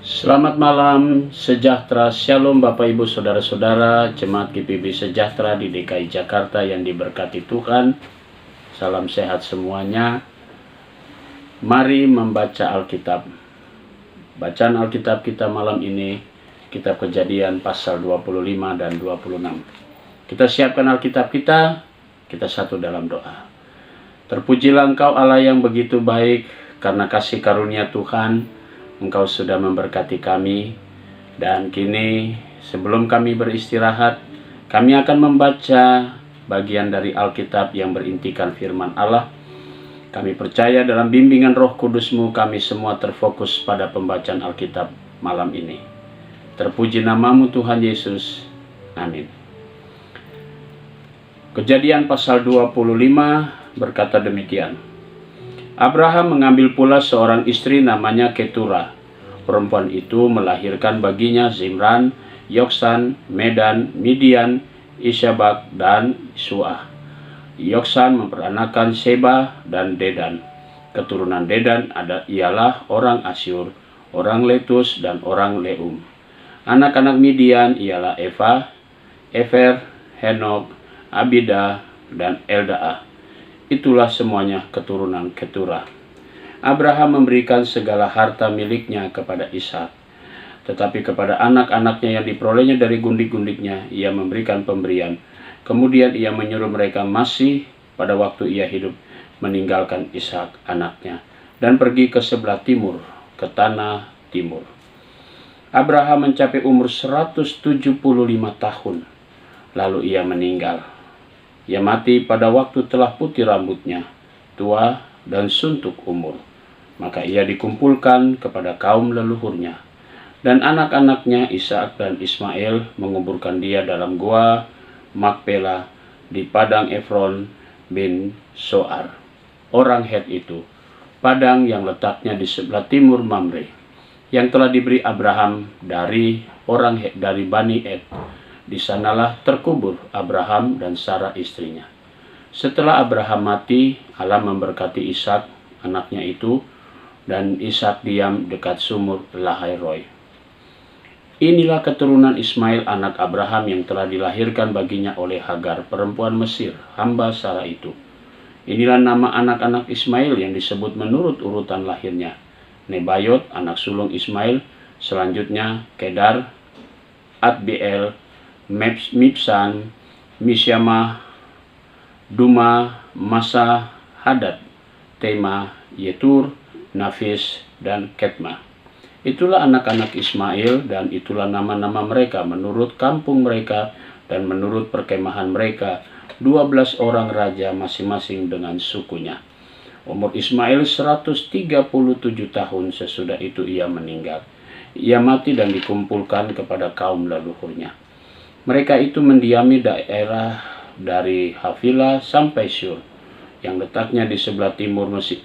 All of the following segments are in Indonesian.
Selamat malam, sejahtera, shalom Bapak Ibu Saudara-saudara, Jemaat GPB Sejahtera di DKI Jakarta yang diberkati Tuhan. Salam sehat semuanya. Mari membaca Alkitab. Bacaan Alkitab kita malam ini, Kitab Kejadian pasal 25 dan 26. Kita siapkan Alkitab kita satu dalam doa. Terpujilah Engkau Allah yang begitu baik, karena kasih karunia Tuhan, Engkau sudah memberkati kami, dan kini sebelum kami beristirahat, kami akan membaca bagian dari Alkitab yang berintikan firman Allah. Kami percaya dalam bimbingan Roh Kudus-Mu, kami semua terfokus pada pembacaan Alkitab malam ini. Terpuji nama-Mu Tuhan Yesus. Amin. Kejadian pasal 25 berkata demikian. Abraham mengambil pula seorang istri namanya Keturah. Perempuan itu melahirkan baginya Zimran, Yoksan, Medan, Midian, Isyabak, dan Suah. Yoksan memperanakan Seba dan Dedan. Keturunan Dedan ialah orang Asyur, orang Letus, dan orang Leum. Anak-anak Midian ialah Eva, Efer, Henok, Abida, dan Eldaah. Itulah semuanya keturunan Keturah. Abraham memberikan segala harta miliknya kepada Ishak, tetapi kepada anak-anaknya yang diperolehnya dari gundik-gundiknya ia memberikan pemberian. Kemudian ia menyuruh mereka masih pada waktu ia hidup meninggalkan Ishak anaknya dan pergi ke sebelah timur, ke tanah timur. Abraham mencapai umur 175 tahun, lalu ia meninggal. Ia mati pada waktu telah putih rambutnya, tua dan suntuk umur. Maka ia dikumpulkan kepada kaum leluhurnya. Dan anak-anaknya Ishak dan Ismail menguburkan dia dalam gua Makpela di padang Efron bin Soar, orang Het itu, padang yang letaknya di sebelah timur Mamre, yang telah diberi Abraham dari Bani Et. Di sanalah terkubur Abraham dan Sarah istrinya. Setelah Abraham mati, Allah memberkati Ishak anaknya itu, dan Ishak diam dekat sumur Lahai-Roi. Inilah keturunan Ismail anak Abraham yang telah dilahirkan baginya oleh Hagar, perempuan Mesir, hamba Sarah itu. Inilah nama anak-anak Ismail yang disebut menurut urutan lahirnya. Nebayot, anak sulung Ismail, selanjutnya Kedar, Adbeel, Mibsan, Misyamah, Duma, Masa, Hadad, Tema, Yetur, Nafis, dan Ketma. Itulah anak-anak Ismail, dan itulah nama-nama mereka menurut kampung mereka dan menurut perkemahan mereka, 12 orang raja masing-masing dengan sukunya. Umur Ismail 137 tahun, sesudah itu ia meninggal. Ia mati dan dikumpulkan kepada kaum leluhurnya. Mereka itu mendiami daerah dari Havilah sampai Syur, yang letaknya di sebelah timur Mesir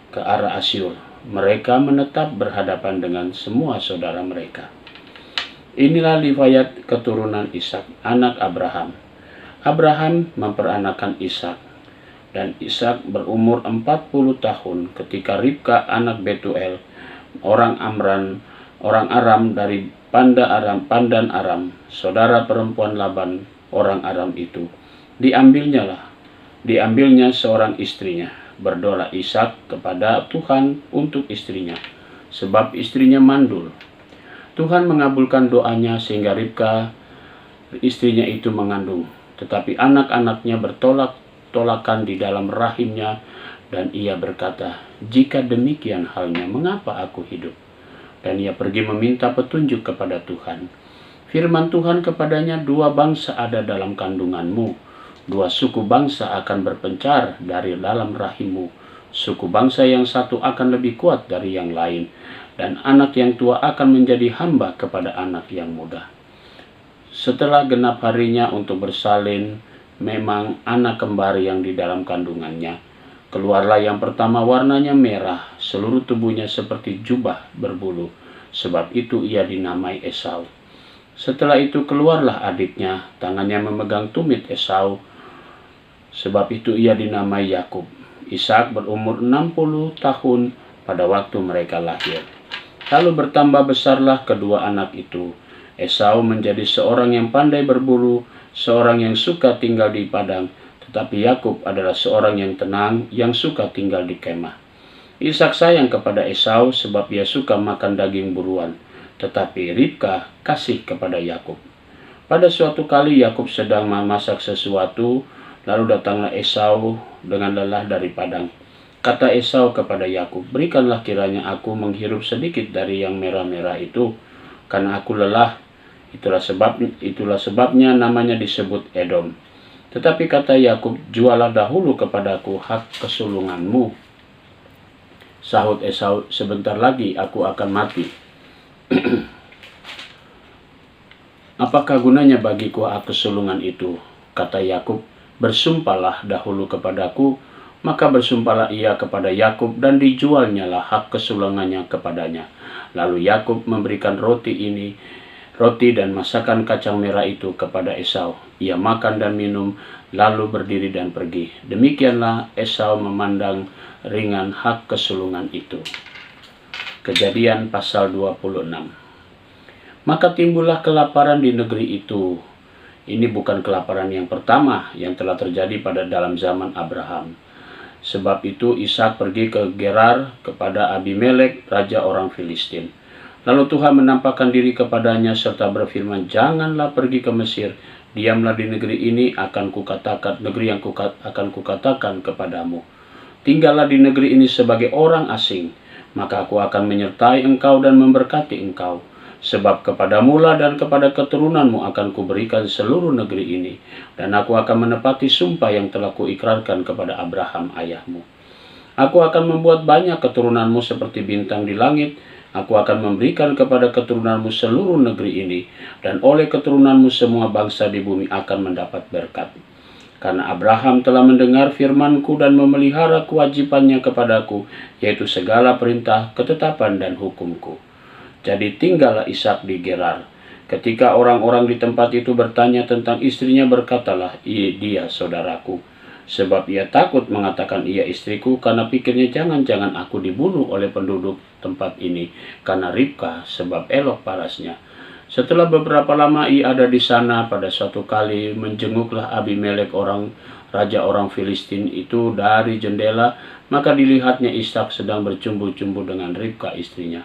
ke arah Asyur. Mereka menetap berhadapan dengan semua saudara mereka. Inilah riwayat keturunan Ishak, anak Abraham. Abraham memperanakan Ishak, dan Ishak berumur 40 tahun ketika Ribka anak Betuel, orang Aram dari Pandan Aram, saudara perempuan Laban, orang Aram itu. Diambilnya seorang istrinya. Berdoa Ishak kepada Tuhan untuk istrinya, sebab istrinya mandul. Tuhan mengabulkan doanya sehingga Ribka, istrinya itu mengandung. Tetapi anak-anaknya bertolak-tolakan di dalam rahimnya, dan ia berkata, "Jika demikian halnya, mengapa aku hidup?" Dan ia pergi meminta petunjuk kepada Tuhan. Firman Tuhan kepadanya, "Dua bangsa ada dalam kandunganmu, dua suku bangsa akan berpencar dari dalam rahimmu. Suku bangsa yang satu akan lebih kuat dari yang lain, dan anak yang tua akan menjadi hamba kepada anak yang muda." Setelah genap harinya untuk bersalin, memang anak kembar yang di dalam kandungannya. Keluarlah yang pertama, warnanya merah, seluruh tubuhnya seperti jubah berbulu, sebab itu ia dinamai Esau. Setelah itu keluarlah adiknya, tangannya memegang tumit Esau, sebab itu ia dinamai Yakub. Ishak berumur 60 tahun pada waktu mereka lahir. Lalu bertambah besarlah kedua anak itu. Esau menjadi seorang yang pandai berburu, seorang yang suka tinggal di padang, tetapi Yakub adalah seorang yang tenang, yang suka tinggal di kemah. Ishak sayang kepada Esau sebab ia suka makan daging buruan, tetapi Ribka kasih kepada Yakub. Pada suatu kali Yakub sedang memasak sesuatu, lalu datanglah Esau dengan lelah dari padang. Kata Esau kepada Yakub, "Berikanlah kiranya aku menghirup sedikit dari yang merah-merah itu, karena aku lelah." Itulah sebabnya namanya disebut Edom. Tetapi kata Yakub, "Jualah dahulu kepadaku hak kesulunganmu." Sahut Esau, "Sebentar lagi aku akan mati. Apakah gunanya bagiku hak kesulungan itu?" Kata Yakub, "Bersumpahlah dahulu kepadaku." Maka bersumpahlah ia kepada Yakub, dan dijualnyalah hak kesulungannya kepadanya. Lalu Yakub memberikan roti dan masakan kacang merah itu kepada Esau. Ia makan dan minum, lalu berdiri dan pergi. Demikianlah Esau memandang ringan hak kesulungan itu. Kejadian pasal 26. Maka timbullah kelaparan di negeri itu. Ini bukan kelaparan yang pertama yang telah terjadi pada dalam zaman Abraham. Sebab itu Ishak pergi ke Gerar kepada Abimelek, raja orang Filistin. Lalu Tuhan menampakkan diri kepadanya serta berfirman, "Janganlah pergi ke Mesir, diamlah di negeri ini, negeri yang akan kukatakan kepadamu. Tinggallah di negeri ini sebagai orang asing, maka aku akan menyertai engkau dan memberkati engkau. Sebab kepadamulah dan kepada keturunanmu akan kuberikan seluruh negeri ini, dan aku akan menepati sumpah yang telah kuikrarkan kepada Abraham ayahmu. Aku akan membuat banyak keturunanmu seperti bintang di langit. Aku akan memberikan kepada keturunanmu seluruh negeri ini, dan oleh keturunanmu semua bangsa di bumi akan mendapat berkat. Karena Abraham telah mendengar firmanku dan memelihara kewajibannya kepadaku, yaitu segala perintah, ketetapan, dan hukumku." Jadi tinggallah Ishak di Gerar. Ketika orang-orang di tempat itu bertanya tentang istrinya, berkatalah, "Dia saudaraku." Sebab ia takut mengatakan ia istriku, karena pikirnya jangan-jangan aku dibunuh oleh penduduk tempat ini karena Ribka, sebab elok parasnya. Setelah beberapa lama ia ada di sana, pada suatu kali menjenguklah Abimelek, raja orang Filistin itu dari jendela, maka dilihatnya Ishak sedang bercumbu-cumbu dengan Ribka istrinya.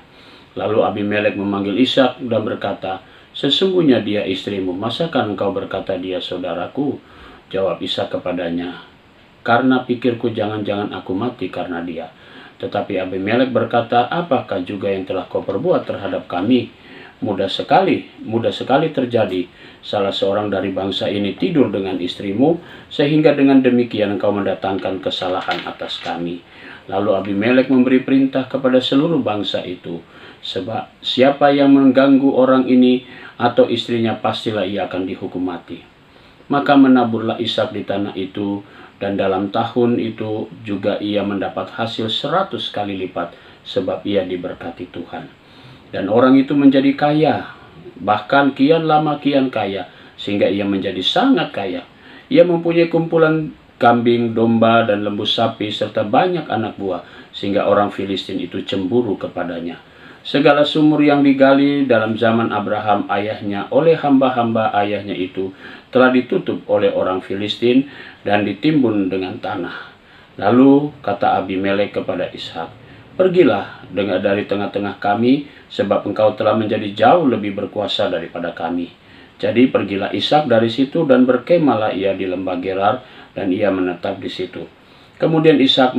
Lalu Abimelek memanggil Ishak dan berkata, "Sesungguhnya dia istrimu, masakan engkau berkata dia saudaraku?" Jawab Ishak kepadanya, "Karena pikirku jangan-jangan aku mati karena dia." Tetapi Abimelek berkata, "Apakah juga yang telah kau perbuat terhadap kami? Mudah sekali terjadi salah seorang dari bangsa ini tidur dengan istrimu, sehingga dengan demikian engkau mendatangkan kesalahan atas kami." Lalu Abimelek memberi perintah kepada seluruh bangsa itu, "Sebab siapa yang mengganggu orang ini atau istrinya, pastilah ia akan dihukum mati." Maka menaburlah Ishak di tanah itu, dan dalam tahun itu juga ia mendapat hasil 100 kali lipat, sebab ia diberkati Tuhan. Dan orang itu menjadi kaya, bahkan kian lama kian kaya, sehingga ia menjadi sangat kaya. Ia mempunyai kumpulan kambing, domba, dan lembu sapi, serta banyak anak buah, sehingga orang Filistin itu cemburu kepadanya. Segala sumur yang digali dalam zaman Abraham ayahnya oleh hamba-hamba ayahnya itu telah ditutup oleh orang Filistin dan ditimbun dengan tanah. Lalu kata Abimelek kepada Ishak, "Pergilah dari tengah-tengah kami, sebab engkau telah menjadi jauh lebih berkuasa daripada kami." Jadi pergilah Ishak dari situ, dan berkemahlah ia di lembah Gerar, dan ia menetap di situ. Kemudian Ishak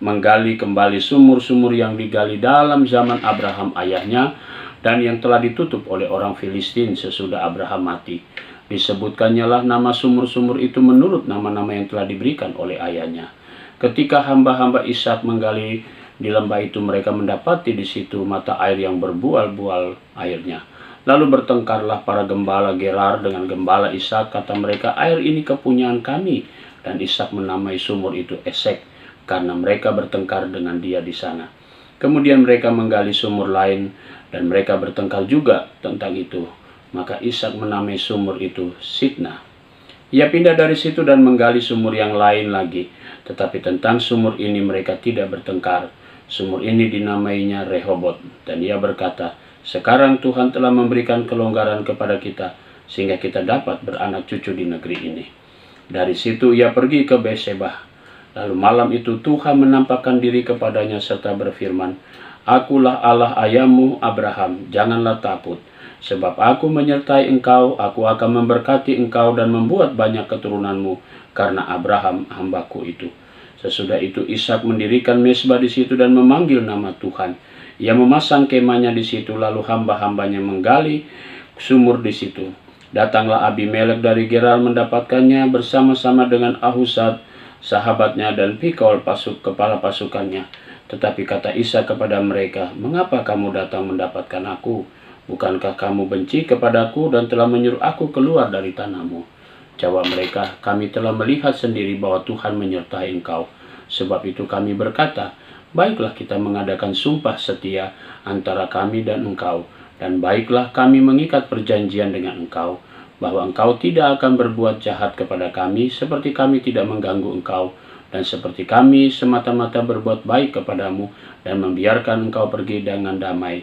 menggali kembali sumur-sumur yang digali dalam zaman Abraham ayahnya, dan yang telah ditutup oleh orang Filistin sesudah Abraham mati. Disebutkannya lah nama sumur-sumur itu menurut nama-nama yang telah diberikan oleh ayahnya. Ketika hamba-hamba Ishak menggali di lembah itu, mereka mendapati di situ mata air yang berbual-bual airnya. Lalu bertengkarlah para gembala Gerar dengan gembala Ishak, kata mereka, "Air ini kepunyaan kami." Dan Ishak menamai sumur itu Esek, karena mereka bertengkar dengan dia di sana. Kemudian mereka menggali sumur lain, dan mereka bertengkar juga tentang itu. Maka Ishak menamai sumur itu Sitnah. Ia pindah dari situ dan menggali sumur yang lain lagi. Tetapi tentang sumur ini mereka tidak bertengkar. Sumur ini dinamainya Rehobot, dan ia berkata, sekarang Tuhan telah memberikan kelonggaran kepada kita, sehingga kita dapat beranak cucu di negeri ini. Dari situ ia pergi ke Berseba. Lalu malam itu Tuhan menampakkan diri kepadanya serta berfirman, Akulah Allah ayahmu Abraham, janganlah takut, sebab aku menyertai engkau, aku akan memberkati engkau dan membuat banyak keturunanmu, karena Abraham hambaku itu. Sesudah itu Ishak mendirikan mezbah di situ dan memanggil nama Tuhan. Ia memasang kemahnya di situ, lalu hamba-hambanya menggali sumur di situ. Datanglah Abimelek dari Gerar mendapatkannya bersama-sama dengan Ahuzat, sahabatnya, dan Pikol, kepala pasukannya. Tetapi kata Ishak kepada mereka, mengapa kamu datang mendapatkan aku? Bukankah kamu benci kepadaku dan telah menyuruh aku keluar dari tanahmu? Jawab mereka, kami telah melihat sendiri bahwa Tuhan menyertai engkau. Sebab itu kami berkata, baiklah kita mengadakan sumpah setia antara kami dan engkau. Dan baiklah kami mengikat perjanjian dengan engkau, bahwa engkau tidak akan berbuat jahat kepada kami, seperti kami tidak mengganggu engkau, dan seperti kami semata-mata berbuat baik kepadamu, dan membiarkan engkau pergi dengan damai.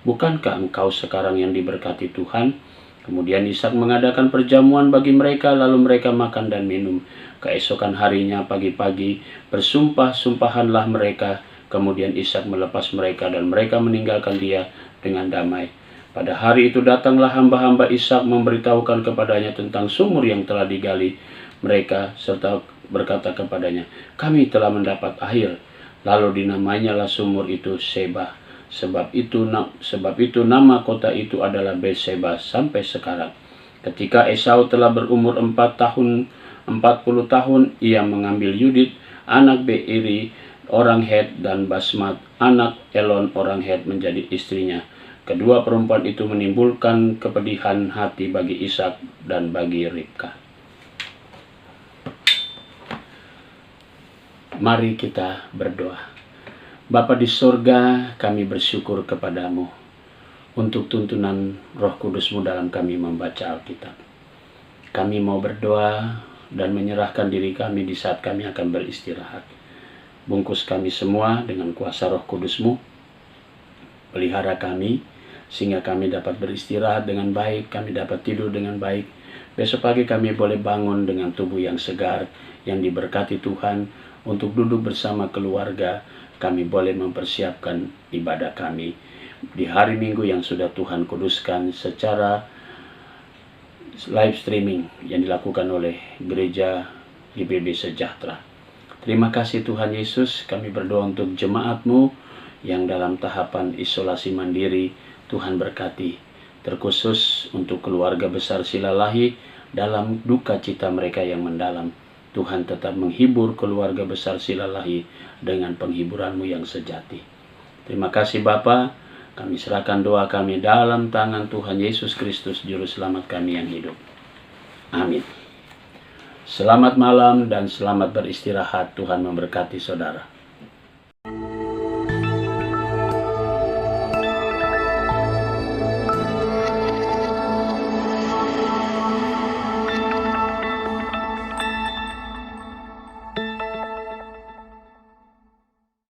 Bukankah engkau sekarang yang diberkati Tuhan? Kemudian Ishak mengadakan perjamuan bagi mereka, lalu mereka makan dan minum. Keesokan harinya pagi-pagi bersumpah-sumpahanlah mereka. Kemudian Ishak melepas mereka dan mereka meninggalkan dia dengan damai. Pada hari itu datanglah hamba-hamba Ishak memberitahukan kepadanya tentang sumur yang telah digali mereka, serta berkata kepadanya, kami telah mendapat air. Lalu dinamainyalah sumur itu Seba. Sebab itu nama kota itu adalah Berseba sampai sekarang. Ketika Esau telah berumur 40 tahun, ia mengambil Yudit, anak Beiri, orang Het, dan Basmat, anak Elon, orang Het, menjadi istrinya. Kedua perempuan itu menimbulkan kepedihan hati bagi Ishak dan bagi Ribka. Mari kita berdoa. Bapa di sorga, kami bersyukur kepadamu untuk tuntunan Roh Kudus-Mu dalam kami membaca Alkitab. Kami mau berdoa dan menyerahkan diri kami di saat kami akan beristirahat. Bungkus kami semua dengan kuasa Roh Kudus-Mu. Pelihara kami, sehingga kami dapat beristirahat dengan baik, kami dapat tidur dengan baik. Besok pagi kami boleh bangun dengan tubuh yang segar, yang diberkati Tuhan, untuk duduk bersama keluarga. Kami boleh mempersiapkan ibadah kami di hari Minggu yang sudah Tuhan kuduskan secara live streaming yang dilakukan oleh Gereja GBB Sejahtera. Terima kasih Tuhan Yesus, kami berdoa untuk jemaat-Mu yang dalam tahapan isolasi mandiri. Tuhan berkati, terkhusus untuk keluarga besar Silalahi dalam duka cita mereka yang mendalam. Tuhan tetap menghibur keluarga besar Silalahi dengan penghiburan-Mu yang sejati. Terima kasih Bapa, kami serahkan doa kami dalam tangan Tuhan Yesus Kristus, Juru Selamat kami yang hidup. Amin. Selamat malam dan selamat beristirahat. Tuhan memberkati saudara.